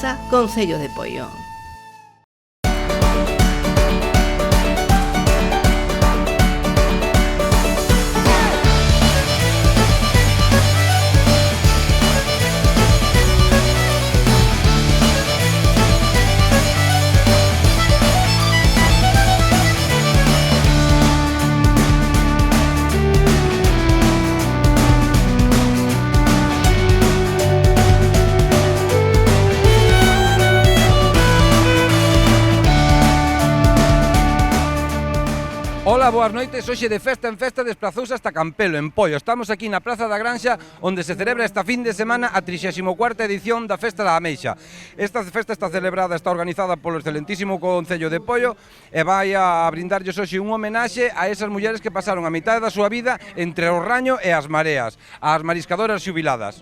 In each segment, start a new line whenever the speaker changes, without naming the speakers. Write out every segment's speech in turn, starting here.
Ameixa, concello de Poio.
Ola, boas noites. Hoxe de festa en festa desplazouse hasta Campelo, en Poio. Estamos aquí na Praza da Granxa, onde se celebra esta fin de semana a 34ª edición da Festa da Ameixa. Esta festa está organizada polo excelentísimo Concello de Poio e vai a brindarlles hoxe un homenaxe a esas mulleres que pasaron a mitad da súa vida entre o raño e as mareas, as mariscadoras xubiladas.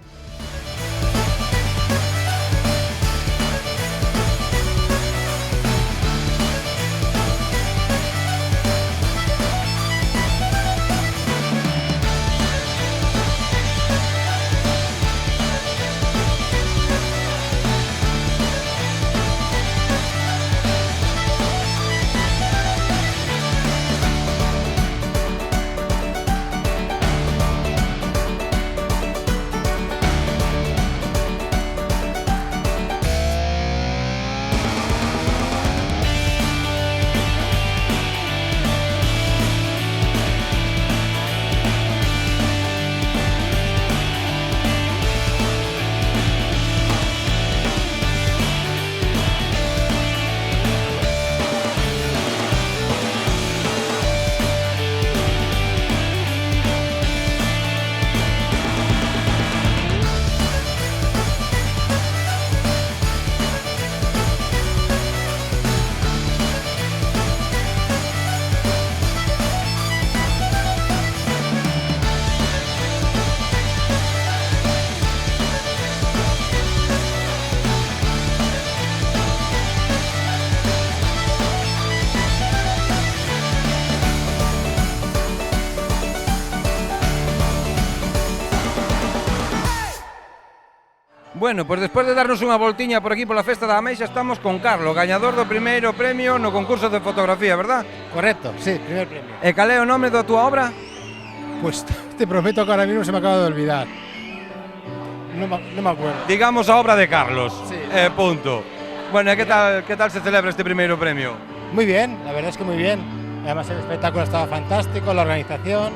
Bueno, pues despois de darnos unha voltiña por aquí pola Festa da Ameixa, estamos con Carlos, gañador do primeiro premio no concurso de fotografía, verdad?
Correcto, sí, primer premio.
E cal é o nome da túa obra?
Pues te prometo que ahora mismo se me acaba de olvidar. No me acuerdo.
Digamos a obra de Carlos,
sí.
Punto. Bueno, ¿qué tal se celebra este primeiro premio?
Muy bien, la verdad es que muy bien. Además el espectáculo estaba fantástico, la organización,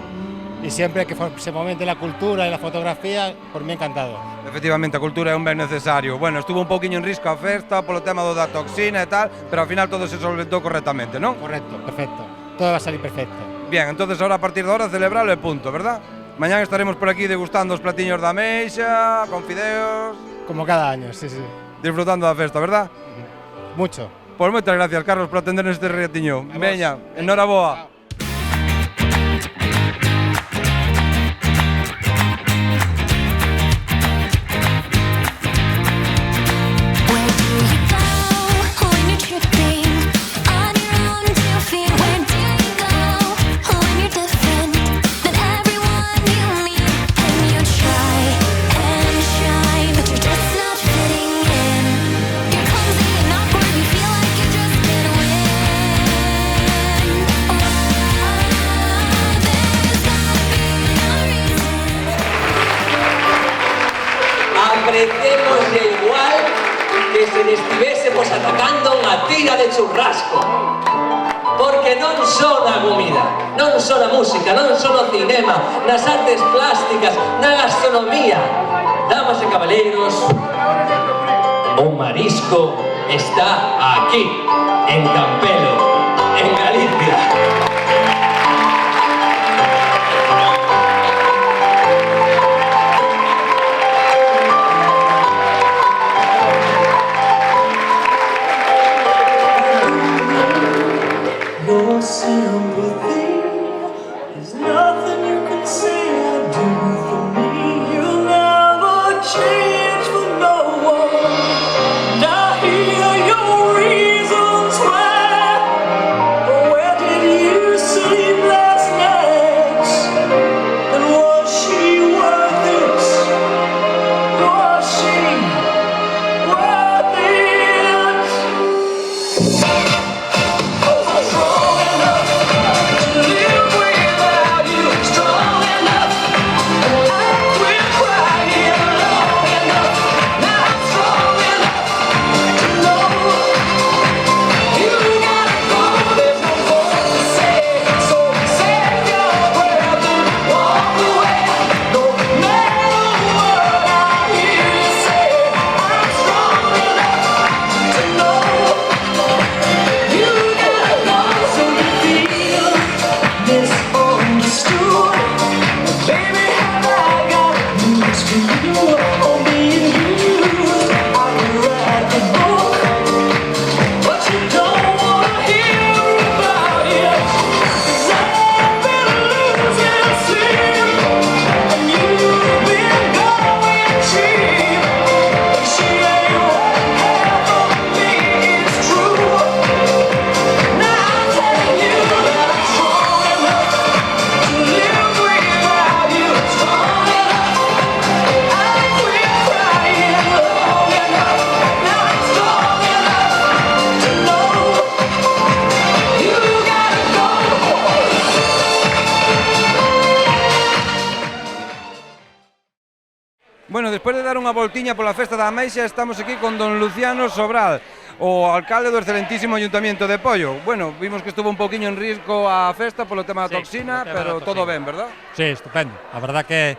y siempre que se fomente la cultura y la fotografía, por mí encantado.
Efectivamente, a cultura é un ben necesario. Bueno, estuvo un pouquiño en risco a festa polo tema da toxina e tal, pero ao final todo se solventou correctamente, non?
Correcto, perfecto. Todo va a salir perfecto.
Bien, entonces ahora a partir de ahora celebralo e punto, ¿verdad? Mañán estaremos por aquí degustando os platiños da Ameixa, con fideos...
Como cada año, sí, sí.
Disfrutando da festa, ¿verdad?
Mucho.
Pois moitas gracias, Carlos, por atendernos este retiño. Veña, enhoraboa.
Apretemos igual que se estivésemos atacando unha tira de churrasco, porque non só na comida, non só na música, non só no cinema, nas artes plásticas, na gastronomía, damas e cabaleiros, o marisco está aquí, en Campelo, en Galicia.
Now hear your reasons why.
despois de dar unha voltiña pola festa da Ameixa, estamos aquí con don Luciano Sobral, o alcalde do excelentísimo Ayuntamiento de Poio. Bueno, vimos que estuvo un poquinho en risco a festa polo tema da toxina, pero todo ben, verdad?
Sí, estupendo. A verdad que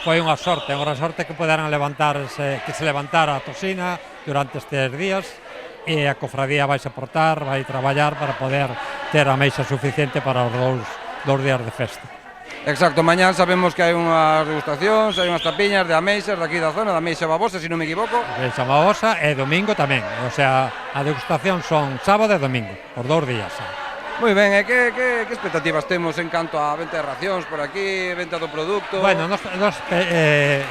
foi unha sorte que poderan que se levantara a toxina durante estes días, e a cofradía vai se portar, vai traballar para poder ter a meixa suficiente para os dous días de festa.
Exacto, mañán sabemos que hai unhas degustacións, hai unhas tapiñas de ameixas daqui da zona, da Ameixa Babosa, se non me equivoco.
Ameixa Babosa e domingo tamén, o sea, a degustación son sábado e domingo, os 2 días.
Moi ben, e que expectativas temos en canto a venta de racións por aquí, venta do produto?
Bueno, nos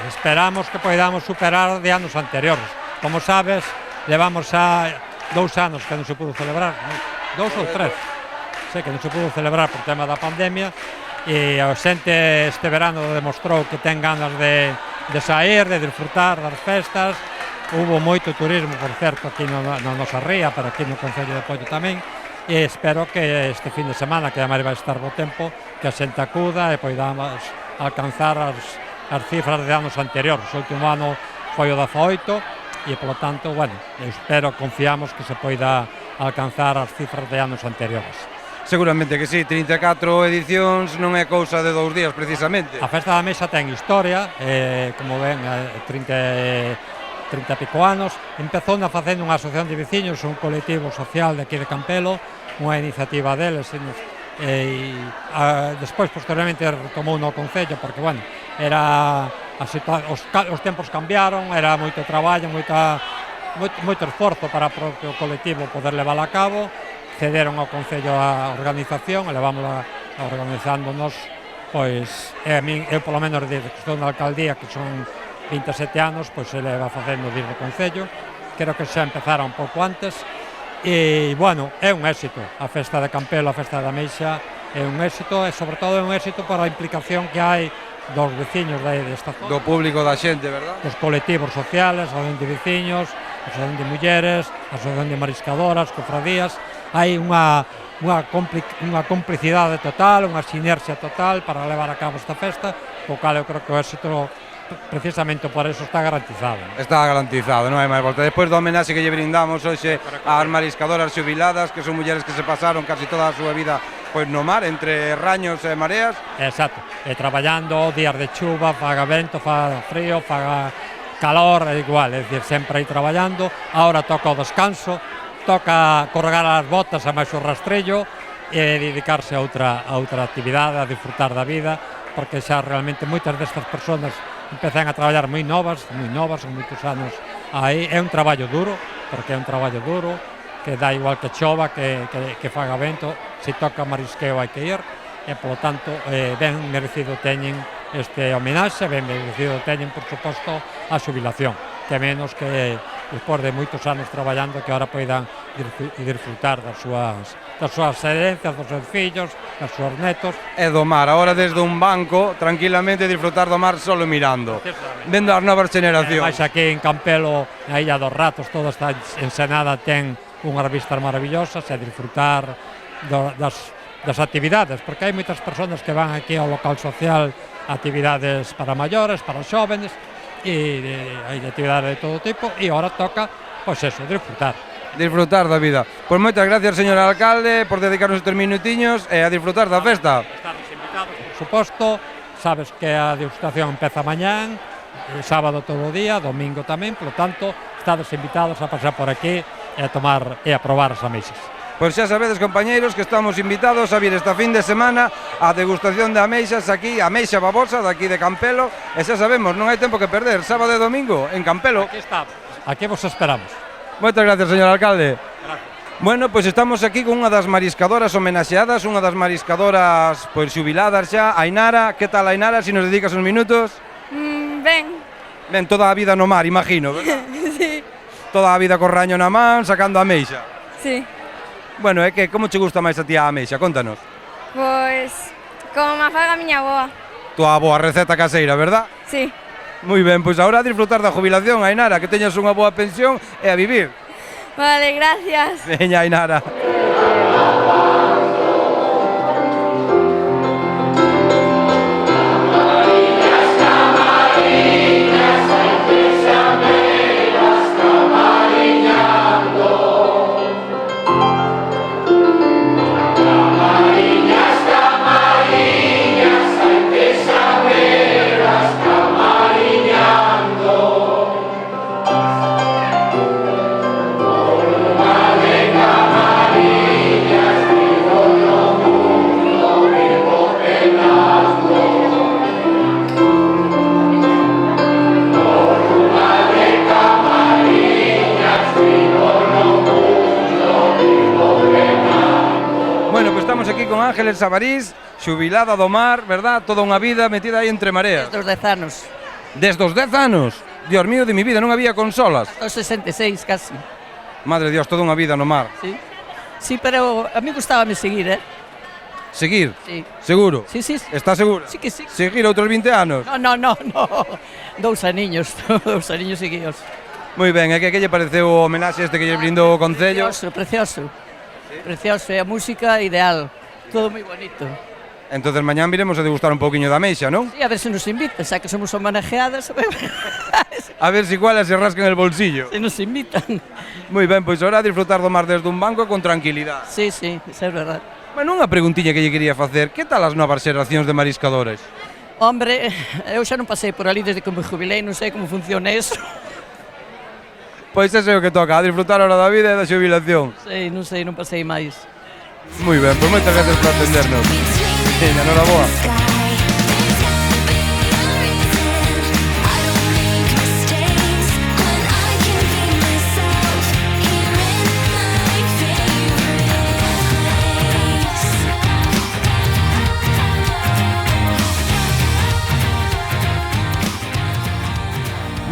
esperamos que podamos superar de anos anteriores. Como sabes, levamos xa 2 anos que non se pudo celebrar, 2 ou 3, que non se pudo celebrar por tema da pandemia, e a xente este verano demostrou que ten ganas de sair, de disfrutar das festas. Hubo moito turismo, por certo, aquí na nosa ría, pero aquí no Concello de Poio tamén, e espero que este fin de semana, que ademais vai estar bo tempo, que a xente acuda e poidamos alcanzar as cifras de anos anteriores. O último ano foi o 18, e polo tanto, bueno, confiamos que se poida alcanzar as cifras de anos anteriores.
Seguramente que sí, 34 edicións non é cousa de 2 días precisamente.
A festa da Mesa ten historia, como ven, 30 e pico anos. Empezou facendo unha asociación de veciños, un colectivo social de aquí de Campelo, unha iniciativa deles, despois posteriormente retomou no Concello, porque, bueno, os tempos cambiaron, era moito traballo, moito esforzo para o propio colectivo poder levar a cabo. Cederon ao Concello a organización, e levámola organizándonos, pois, eu polo menos desde que estou na alcaldía, que son 27 anos, pois se leva facendo desde o Concello. Creo que xa empezara un pouco antes, e, bueno, é un éxito. A festa de Campelo, a festa da Meixa, é un éxito, e sobre todo é un éxito para a implicación que hai dos veciños desta zona.
Do público da xente, verdad?
Dos colectivos sociales, asociación de veciños, asociación de mulleres, asociación de mariscadoras, cofradías. Hai unha complicidade total, unha sinerxia total para levar a cabo esta festa, co cal eu creo que o éxito, precisamente por eso, está garantizado.
Está garantizado, non hai máis volta. Despois do homenaxe que lle brindamos hoxe ás mariscadoras xubiladas, que son mulleres que se pasaron casi toda a súa vida pois no mar, entre raños e mareas.
Exacto, traballando, días de chuva, faga vento, faga frío, faga calor, é igual, é dicir, sempre aí traballando. Ahora toca o descanso, toca corregar as botas e máis o rastrello e dedicarse a outra actividade, a disfrutar da vida, porque xa realmente moitas destas persoas empezan a traballar moi novas, con moitos anos aí. É un traballo duro, porque é un traballo duro, que dá igual que chova, que faga vento, se toca marisqueo hai que ir, e polo tanto ben merecido teñen este homenaxe, ben merecido teñen, por suposto, a xubilación, que menos que despois de moitos anos traballando, que ahora poidan disfrutar das súas herencias, dos seus fillos, das súas netos.
E do mar, agora desde un banco, tranquilamente disfrutar do mar solo mirando, vendo as novas generacións.
Mais aquí en Campelo, na Illa dos Ratos, toda esta ensenada ten unhas vistas maravillosas, e disfrutar das actividades, porque hai moitas persoas que van aquí ao local social, actividades para maiores, para xóvenes, e hai actividades de todo tipo, e agora toca, pois eso, disfrutar
da vida. Pois moitas gracias, señor alcalde, por dedicarnos estes minutiños e a disfrutar da festa.
Estamos invitados, por suposto, sabes que a degustación empeza mañán, sábado todo o día, domingo tamén, polo tanto, estades invitados a pasar por aquí e a tomar e a probar as ameixas.
Pois xa sabedes, compañeiros, que estamos invitados a vir esta fin de semana a degustación de ameixas aquí, a Ameixa Babosa, daqui de Campelo, e xa sabemos, non hai tempo que perder, sábado e domingo, en Campelo.
Aquí estamos, aquí vos esperamos.
Moitas gracias, señor alcalde.
Gracias.
Bueno, pois estamos aquí con unha das mariscadoras homenaxeadas, unha das mariscadoras pois xubiladas xa, Ainara. Que tal, Ainara, se nos dedicas uns minutos? Ben, toda a vida no mar, imagino, verdad?
Sí.
Toda a vida co raño na man, sacando a ameixa.
Sí.
Bueno, é que como che gusta máis a ti a ameixa? Contanos.
Pois, como me faga a miña boa.
Tua boa receta caseira, verdad?
Sí.
Moi ben, pois agora a disfrutar da jubilación, Ainara, que teñas unha boa pensión e a vivir.
Vale, gracias.
Veña, Ainara. estamos aquí con Ángeles Sabarís, xubilada do mar, verdad? Toda unha vida metida aí entre mareas.
Desde os 10 anos,
Desde os 10 anos? Dios mío de mi vida, non había consolas.
os 66 casi,
Madre de Dios, toda unha vida no mar.
sí. Sí, pero a mí gustábame seguir,
Seguir,
Sí,
seguro.
sí, sí,
Está segura?
sí que sí.
Seguir outros 20 anos?
No. 2 aniños, 2 aniños seguidos.
Moi ben, e que lle pareceu o homenaxe este que lle brindou o Concello?
Precioso. Precioso, e a música ideal. Todo moi bonito.
Entonces mañán viremos a degustar un pouquiño da meixa, non?
Sí, a ver se nos invitan, xa que somos homenajeadas,
A ver si cuela se rasca en el bolsillo.
se nos invitan.
Moi ben, pois ahora a disfrutar do mar desde un banco con tranquilidade.
Sí, eso é verdad.
Bueno, unha preguntilla que lle quería facer. Que tal as novas xeracións de mariscadores?
Hombre, eu xa non pasei por ali desde que me jubilei, non sei como funciona eso.
Pois ese é o que toca, a disfrutar ahora da vida e da xubilación.
Non sei, non pasei máis.
Moi ben, pois moitas gracias por atendernos. Veña, noraboa.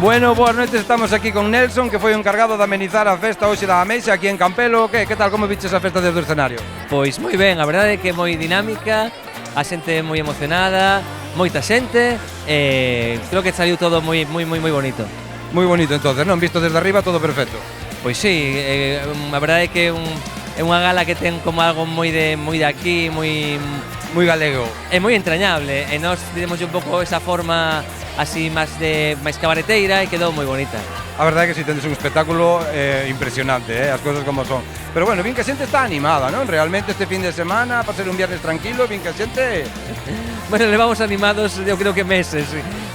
Bueno, boas noites, estamos aquí con Nelson, que foi o encargado de amenizar a festa hoxe da Ameixa aquí en Campelo. Que tal, como viches a festa desde o escenario?
Pois moi ben, a verdade é que é moi dinámica, a xente moi emocionada, moita xente, creo que saliu todo moi bonito.
Moi bonito, entonces, non? Visto desde arriba, todo perfecto.
Pois sí, a verdade é que é unha gala que ten como algo moi de aquí,
Moi galego.
é moi entrañable, e nós demos un pouco esa forma así máis cabareteira e quedou moi bonita.
A verdade é que si tendes un espectáculo impresionante, as cousas como son. Pero bueno, vin que a xente está animada, non? Realmente este fin de semana, para ser un viernes tranquilo, vin que a xente...
Bueno, levamos animados, eu creo que meses.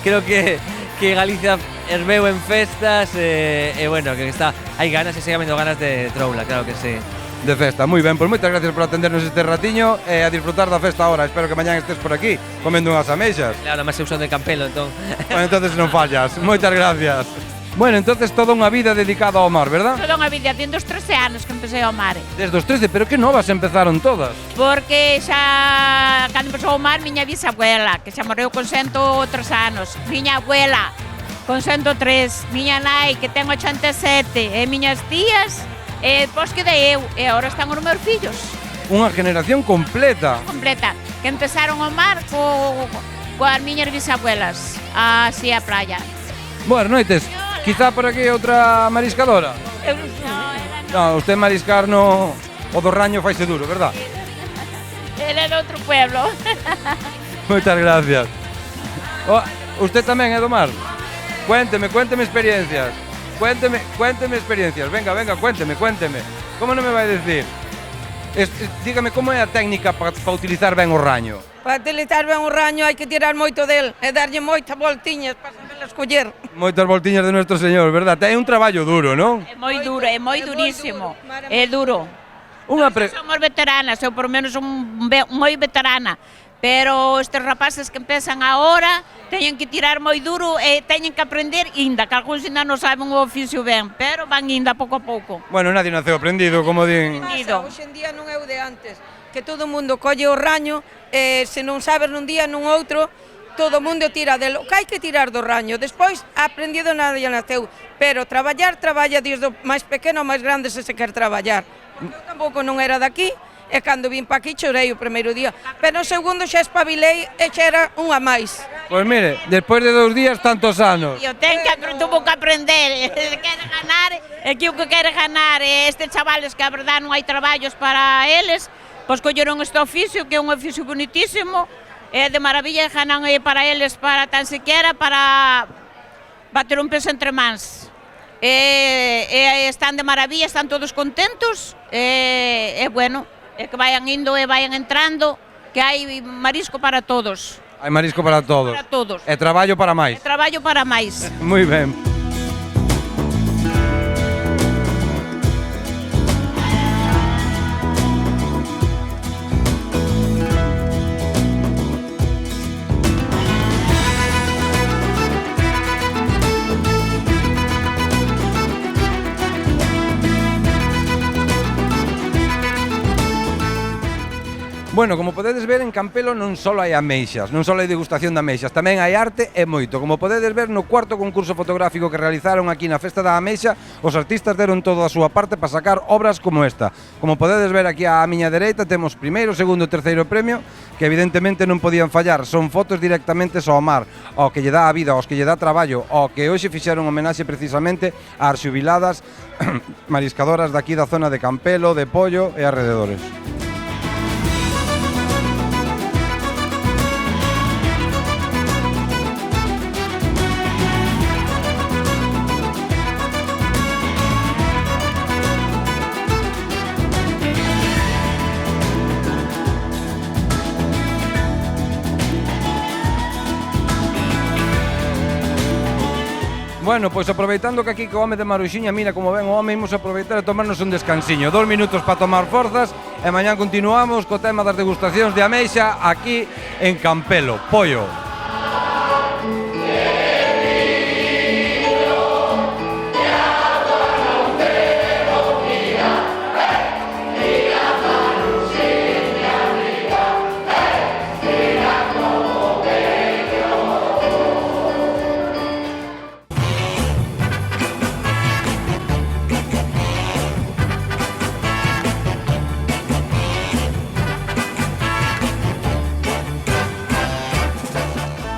Creo que Galicia herveu en festas e bueno, que hai ganas e sigue habendo ganas de troula, claro que sí.
De festa, moi ben, pois moitas gracias por atendernos este ratiño e a disfrutar da festa ahora. Espero que mañán estés por aquí comendo unhas ameixas.
Claro, máis eu son de Campelo, entón.
Bueno, entonces non fallas. Moitas gracias. Bueno, entonces toda unha vida dedicada ao mar, verdad?
Toda unha vida, desde os 13 anos que empecé ao mar.
Desde os 13, pero que novas empezaron todas.
Porque xa, cando empezou o mar, miña bisabuela, que xa morreu con 103 anos. Miña abuela, con 103. Miña nai, que ten 87. E miñas tías, e depois quedei eu. E agora están os meus fillos.
Unha generación completa.
Completa. Que empezaron o mar coas miñas bisabuelas, así a praia.
Buenas noites. Quizá por aquí outra mariscadora. No, usted mariscar no... O do Raño faise duro, verdad?
Ele é de outro pueblo.
Moitas gracias. Oh, usted tamén é do mar? Cuénteme experiencias. Cuénteme experiencias. Venga, cuénteme. Como non me vai decir? Dígame, como é a técnica para utilizar ben o raño?
Para utilizar ben o raño hai que tirar moito del e darlle moitas voltiñas para saber escoller.
Moitas voltiñas de Nuestro Señor, verdad? É un traballo duro, non?
É moi duro, é moi durísimo. É duro. Somos veteranas, eu por menos moi veterana. Pero estes rapaces que empezan agora teñen que tirar moi duro e teñen que aprender inda, que algúns inda non saben o oficio ben, pero van inda pouco a pouco.
Bueno, nadie naceu aprendido, como din.
Hoxe en día non é o de antes, que todo o mundo colle o raño e se non sabes nun día nun outro, todo o mundo tira del. O que hai que tirar do raño, despois aprendido nadie naceu, pero traballa desde o máis pequeno ao máis grande se quer traballar. Eu tampouco non era daqui, e cando vim pa aquí chorei o primeiro día, pero o segundo xa espabilei e xa era unha máis.
Pois mire, despois de 2 días, tantos anos.
Eu tuvo que aprender, quere ganar, e que o que quere ganar, estes chavales que a verdade non hai traballos para eles, pois colleron este oficio, que é un oficio bonitísimo, é de maravilla, ganan para eles, para tan siquiera, para bater un peso entre mans. Están de maravilla, están todos contentos, e bueno, e que vayan indo e vayan entrando, que hai marisco para todos.
Hai marisco para todos.
Para todos.
E traballo para máis.
E traballo para máis.
Moi ben. Bueno, como podedes ver, en Campelo non só hai ameixas, non só hai degustación de ameixas, tamén hai arte e moito. Como podedes ver, no cuarto concurso fotográfico que realizaron aquí na Festa da Ameixa, os artistas deron toda a súa parte para sacar obras como esta. Como podedes ver aquí á miña dereita, temos primeiro, segundo e terceiro premio, que evidentemente non podían fallar. Son fotos directamente ao mar, ao que lle dá a vida, aos que lle dá traballo, ao que hoxe fixeron homenaxe precisamente ás xubiladas mariscadoras daqui da zona de Campelo, de Pollo e arredores. Bueno, pois aproveitando que aquí co home de Maruxiña, mira como ven o home, imos aproveitar e tomarnos un descansiño, 2 minutos para tomar forzas e mañán continuamos co tema das degustacións de ameixa aquí en Campelo, Pollo.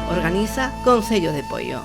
Organiza Concello de Pollo.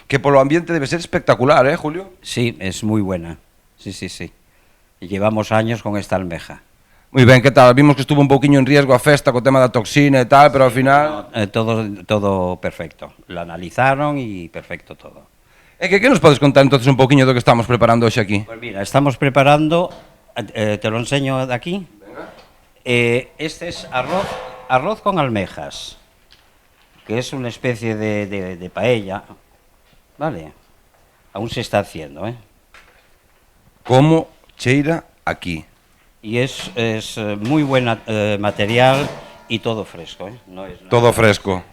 Que polo ambiente debe ser espectacular, Julio?
Sí, es muy buena. Sí, sí, sí. Y llevamos años con esta almeja.
Moi ben, que tal? Vimos que estuvo un pouquiño en riesgo a festa co tema da toxina e tal, pero ao final...
No, todo perfecto. La analizaron y perfecto todo.
E que nos podes contar entonces un pouquiño do que estamos preparando hoxe aquí?
Pues mira, estamos preparando, te lo enseño de aquí. Este es arroz con almejas, que es una especie de paella. Vale, aún se está haciendo, ¿eh?
Como cheira aquí.
Y es muy buen material y todo fresco, ¿eh? No es
todo fresco.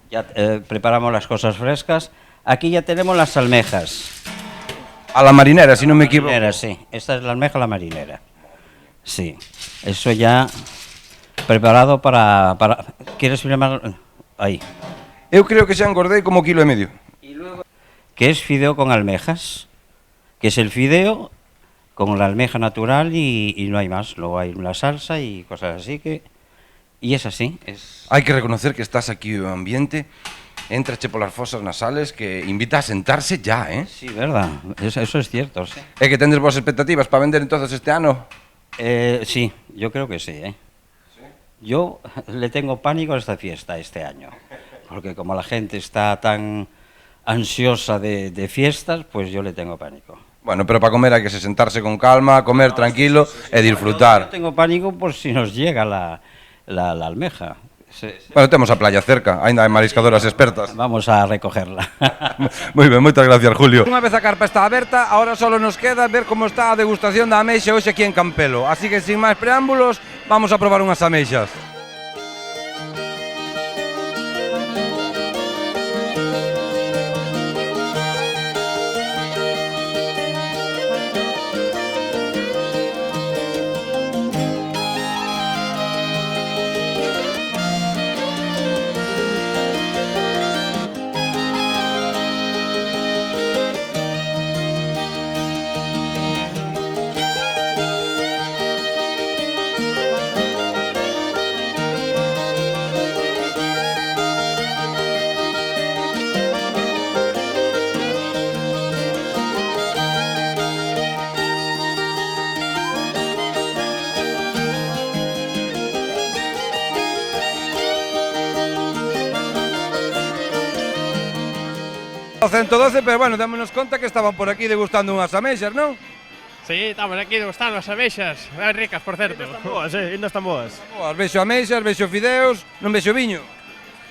Ya preparamos las cosas frescas. Aquí ya tenemos las almejas.
A la marinera, si no me equivoco.
Marinera, sí. Esta es la almeja a la marinera. Sí. Eso ya preparado para... ¿Quieres filmar? Ahí.
Eu creo que xa engordei como 1,5 kg.
Y luego, que es fideo con almejas, que es el fideo con la almeja natural y no hay más. Luego hay una salsa y cosas así que... Y es así.
Hai que reconocer que estás aquí o ambiente entrache polas fosas nasales que invita a sentarse ya, ¿eh?
Sí, verdad, eso es cierto, sí.
É que tendes boas expectativas para vender entonces este ano?
Sí, yo creo que sí, ¿eh? Yo le tengo pánico a esta fiesta este año, porque como la gente está tan ansiosa de fiestas, pues yo le tengo pánico.
Bueno, pero para comer hai que sentarse con calma, comer tranquilo e disfrutar.
Yo tengo pánico por si nos llega la almeja.
Bueno, temos a playa cerca, aínda hai mariscadoras expertas.
Vamos a recogerla.
Moi ben, moitas gracias, Julio. Unha vez a carpa está aberta, ahora solo nos queda ver como está a degustación da ameixa hoxe aquí en Campelo. Así que, sin máis preámbulos, vamos a probar unhas ameixas. O 112, pero bueno, démonos conta que estaban por aquí degustando unhas ameixas, non?
Sí, estamos aquí degustando as ameixas, ben ricas, por certo. Ainda están boas, ainda están boas.
Boas, vexo ameixas, vexo fideos, non vexo viño.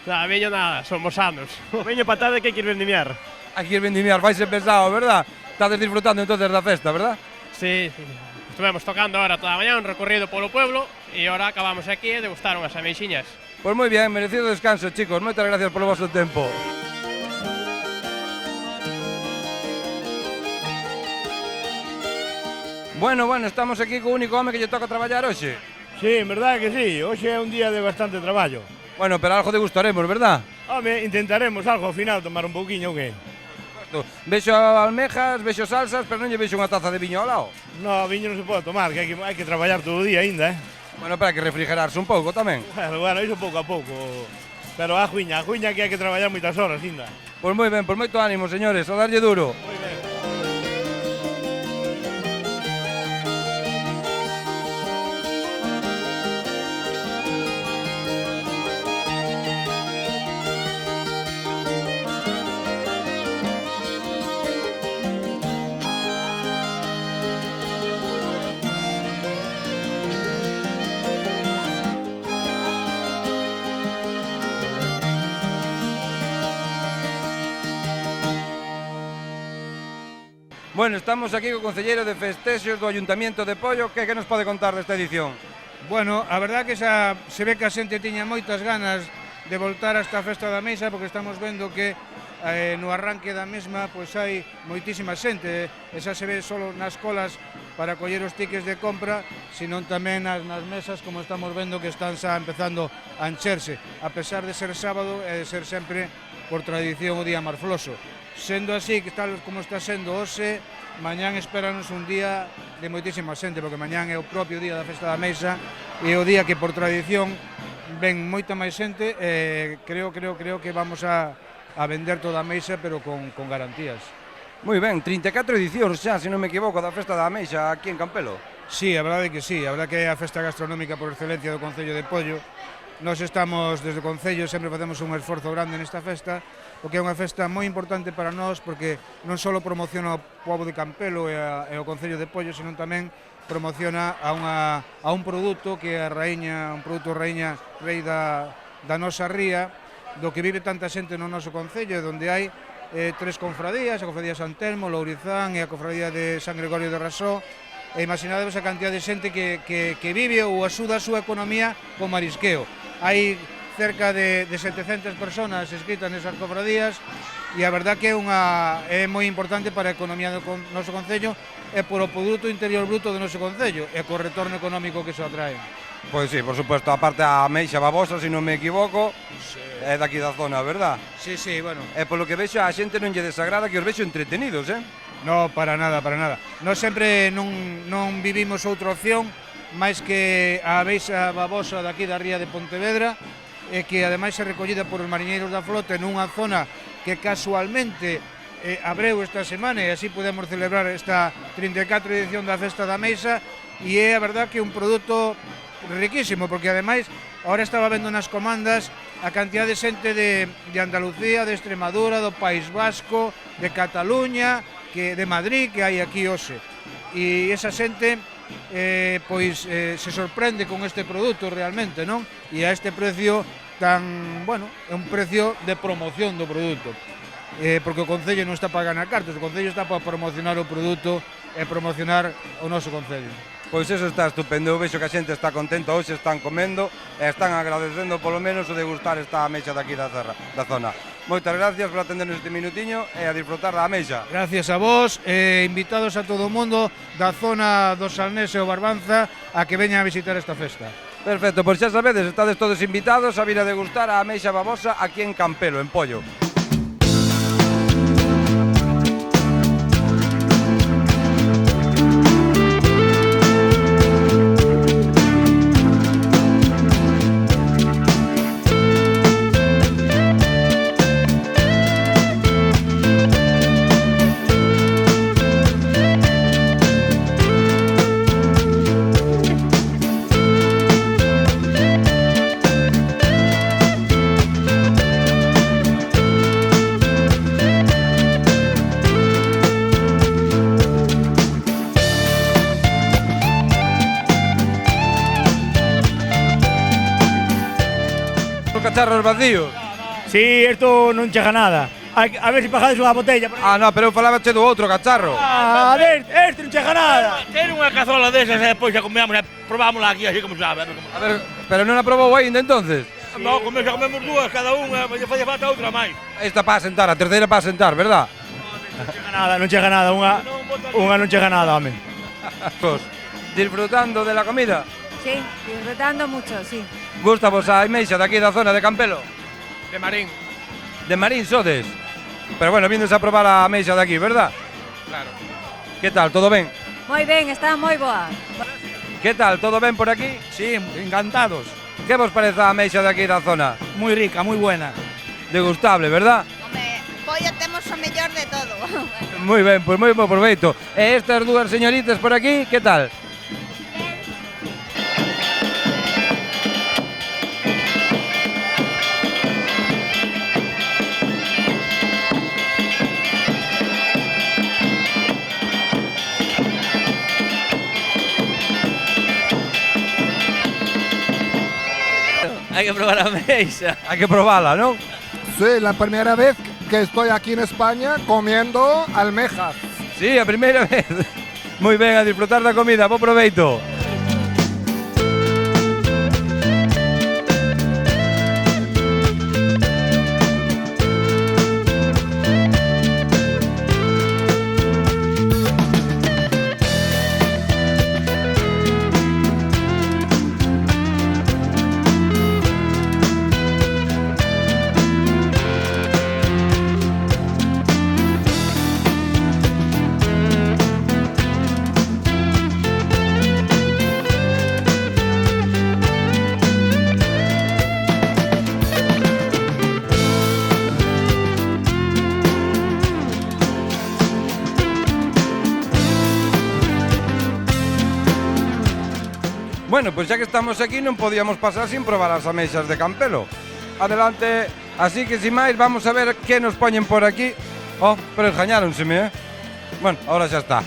Nada, viño nada, somos sanos. Viño patada que hai que ir vendimiar.
Hai que ir vendimiar, vai ser pesado, verdad? Estades disfrutando entonces da festa, verdad?
Sí, sí. Estuvemos tocando ahora toda a mañá un recorrido polo pueblo e ahora acabamos aquí e degustaron as ameixiñas.
Pois moi bien, merecido descanso, chicos. Moitas gracias polo vosso tempo. Bueno, estamos aquí co único home que lle toca traballar hoxe.
Sí, en verdad que sí, hoxe é un día de bastante traballo.
Bueno, pero algo degustaremos, verdad?
Home, intentaremos algo ao final, tomar un pouquiño, o que?
Vexo almejas, vexo salsas, pero non lle vexo unha taza de viño ao lado.
No, viño non se pode tomar, que hai que traballar todo o día aínda,
Bueno, pero hai que refrigerarse un pouco tamén.
Bueno, iso pouco a pouco. Pero a juiña que hai que traballar moitas horas aínda.
Pois moi ben, pois moito ánimo, señores, a darlle duro.
Moi ben.
Bueno, estamos aquí co concelleiro de festexos do Ayuntamiento de Poio. Que nos pode contar desta edición?
Bueno, a verdad que xa se ve que a xente tiña moitas ganas de voltar a esta festa da mesa, porque estamos vendo que no arranque da mesma pois hai moitísima xente, e xa se ve solo nas colas para coller os tickets de compra, senón tamén nas mesas, como estamos vendo que están xa empezando a encherse, a pesar de ser sábado e de ser sempre por tradición o día máis floso. Sendo así, que tal como está sendo hoxe, mañán espéranos un día de moitísima xente, porque mañán é o propio día da festa da mesa e o día que por tradición ven moita máis xente, creo que vamos a vender toda a mesa, pero con garantías.
Moi ben, 34 edicións xa, se non me equivoco, da festa da Ameixa aquí en Campelo.
Sí, a verdade que sí, a verdade que é a festa gastronómica por excelencia do Concello de Poio. Nós estamos, desde o Concello, sempre facemos un esforzo grande nesta festa, porque é unha festa moi importante para nós, porque non só promociona o pobo de Campelo e o Concello de Poio, senón tamén promociona a un produto que é a raíña, un produto raíña rei da nosa ría, do que vive tanta xente no noso Concello, onde hai tres confradías, a Cofradía San Telmo, Lourizán e a Cofradía de San Gregorio de Rasó, e imaginadevos a cantidad de xente que vive ou axuda a súa economía con marisqueo. Hai cerca de 700 personas escritas nesas cofradías e a verdad que é moi importante para a economía do noso Concello e por o Produto Interior Bruto do noso Concello e co retorno económico que iso atrae.
Pois sí, por supuesto, aparte a Ameixa babosa, se non me equivoco, é daqui da zona, verdad?
Sí, sí, bueno.
E polo que vexo a xente non lle desagrada, que os vexo entretenidos,
No, para nada, para nada. Nós sempre non vivimos outra opción máis que a Ameixa babosa daqui da ría de Pontevedra, que ademais é recollida por os mariñeiros da flota nunha zona que casualmente abreu esta semana, e así podemos celebrar esta 34 edición da Festa da Meixa, e é a verdad que é un produto riquísimo, porque ademais ahora estaba vendo nas comandas a cantidad de xente de Andalucía, de Extremadura, do País Vasco, de Cataluña, de Madrid, que hai aquí hoxe, e esa xente se sorprende con este produto realmente, non? E a este precio tan, bueno, é un precio de promoción do produto, porque o Concello non está para ganar cartas, o Concello está para promocionar o produto e promocionar o noso Concello.
Pois eso está estupendo, eu vexo que a xente está contenta, hoxe están comendo e están agradecendo polo menos o degustar esta ameixa daqui da zona. Moitas gracias por atendernos este minutiño e a disfrutar da ameixa.
Gracias a vos, invitados a todo o mundo da zona do Salnés e o Barbanza a que veñan a visitar esta festa.
Perfecto, pois xa sabedes, estades todos invitados a vir a degustar a ameixa babosa aquí en Campelo, en Pollo. Cacharros vacíos.
Sí, esto non chega nada. A ver se pagades unha botella.
Ah, no, pero eu falábache do outro cacharro.
A ver, este non chega nada.
Ten unha cazola desas e depois xa comemos e probámola aquí así como sabe.
A ver, pero non a probou ainda entonces?
No, comemos dúas cada unha, lle falla falta outra máis.
Esta para sentar, a terceira para sentar, verdad?
Non chega nada, unha non chega nada, home.
Disfrutando de la comida?
Sí, disfrutando mucho, sí.
Gusta vos a ameixa daqui da zona de Campelo?
De Marín.
De Marín sodes? Pero bueno, vindes a probar a ameixa daqui, verdad?
Claro.
Que tal, todo ben?
Moi ben, está moi boa.
Que tal, todo ben por aquí?
Sí, encantados.
Que vos parece a ameixa daqui da zona?
Moi rica, moi buena.
Degustable, verdad?
Home, pollo temos o mellor de todo.
Moi ben, pois moi bo proveito. E estas dúas señoritas por aquí, que tal?
Hay que probar a ameixa.
Hay que probarla, ¿no?
Sí, la primera vez que estoy aquí en España comiendo almejas.
Sí, a primeira vez. Moi ben, a disfrutar da comida, bo proveito. Bueno, pois xa que estamos aquí non podíamos pasar sin probar as ameixas de Campelo. Adelante, así que sin máis vamos a ver que nos poñen por aquí. Oh, pero engañáronseme, Bueno, ahora xa está.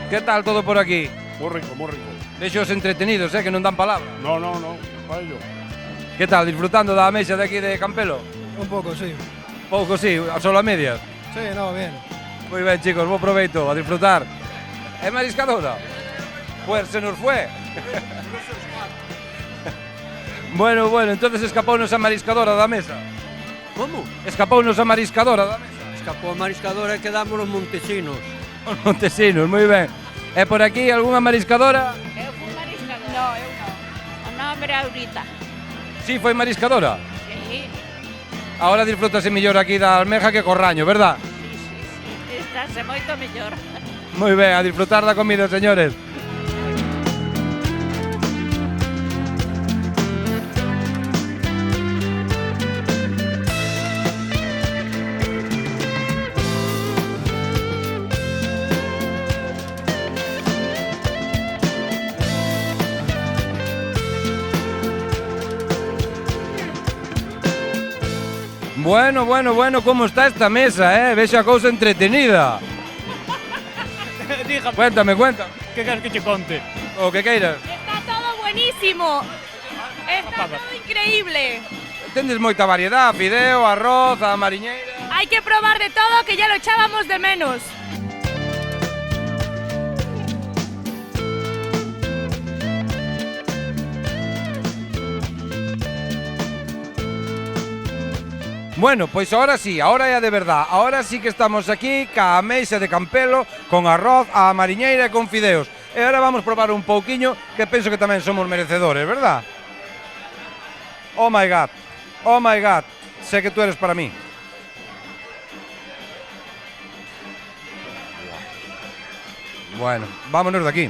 ¿Qué tal todo por aquí?
Muy rico, muy rico.
Vexos entretenidos, que non dan palabra.
No, fallo.
¿Qué tal, disfrutando da ameixa de aquí de Campelo?
Un pouco, sí.
Pouco, sí, solo a medias.
Sí, no, bien.
Muy bien, chicos, bo proveito, a disfrutar. ¿Es mariscadora? Pues se nos fue. Bueno, entonces escapounos a mariscadora da mesa.
Como?
Escapounos a mariscadora da mesa.
Escapou a mariscadora e quedamos os Montesinos.
Os Montesinos, moi ben. E por aquí algunha mariscadora?
Eu fui mariscadora. No, eu non. O nome era Aurita.
Sí, foi mariscadora.
Sí.
Ahora disfrútase mellor aquí da almeja que co raño, verdad?
Estáse moito mellor.
Moi ben, a disfrutar da comida, señores. Bueno, como está esta mesa, vexe a cousa entretenida.
Dígame.
Cuéntame.
Que queres que te conte?
O que queiras.
Está todo buenísimo. Está todo increíble.
Tendes moita variedade, fideo, arroz, a mariñeira.
Hay que probar de todo, que ya lo echábamos de menos.
Bueno, pois ahora sí, ahora é a de verdad. Ahora sí que estamos aquí ca ameixa de Campelo, con arroz, a mariñeira e con fideos. E agora vamos probar un pouquiño, que penso que tamén somos merecedores, verdad? Oh my God, sé que tú eres para mí. Bueno, vámonos de aquí.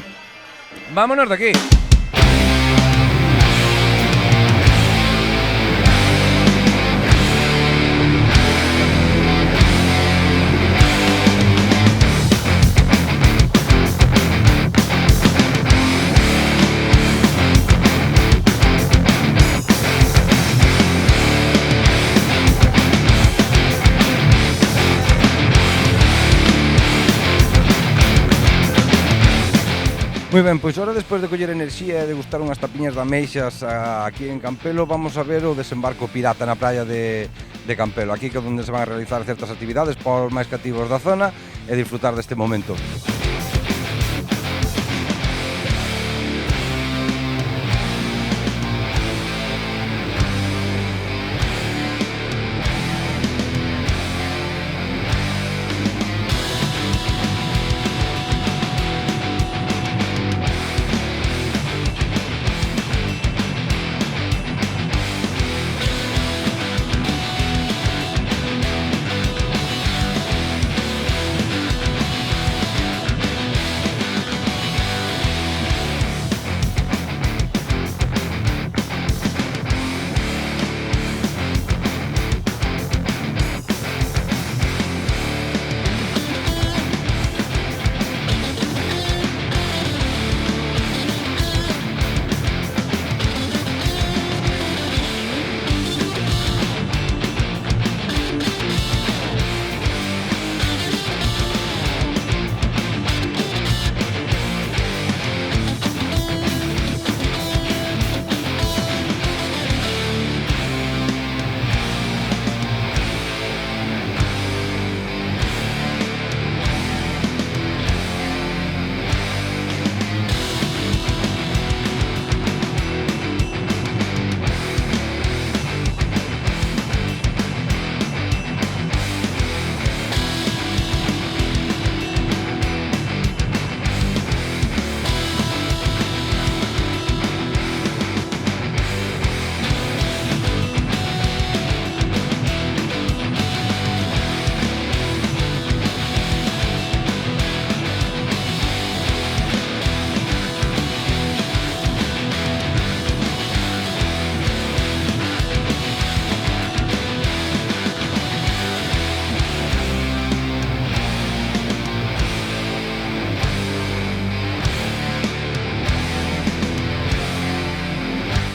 Moi ben, pois ahora despois de coller enerxía e de gustar unhas tapiñas de ameixas aquí en Campelo, vamos a ver o desembarco pirata na praia de Campelo. Aquí que é onde se van a realizar certas actividades para os máis cativos da zona e disfrutar deste momento.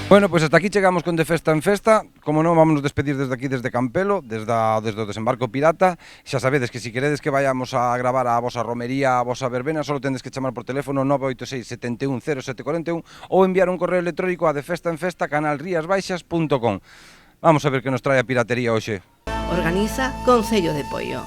Bueno, pois hasta aquí chegamos con De Festa en Festa. Como non, vamos nos despedir desde aquí, desde Campelo, desde o desembarco pirata. Xa sabedes que se queredes que vayamos a gravar a vosa romería, a vosa verbena, só tendes que chamar por teléfono 986 71 0741 ou enviar un correo electrónico a defestaenfesta@riasbaixas.com. Vamos a ver que nos trae a piratería hoxe.
Organiza Concello de Poio.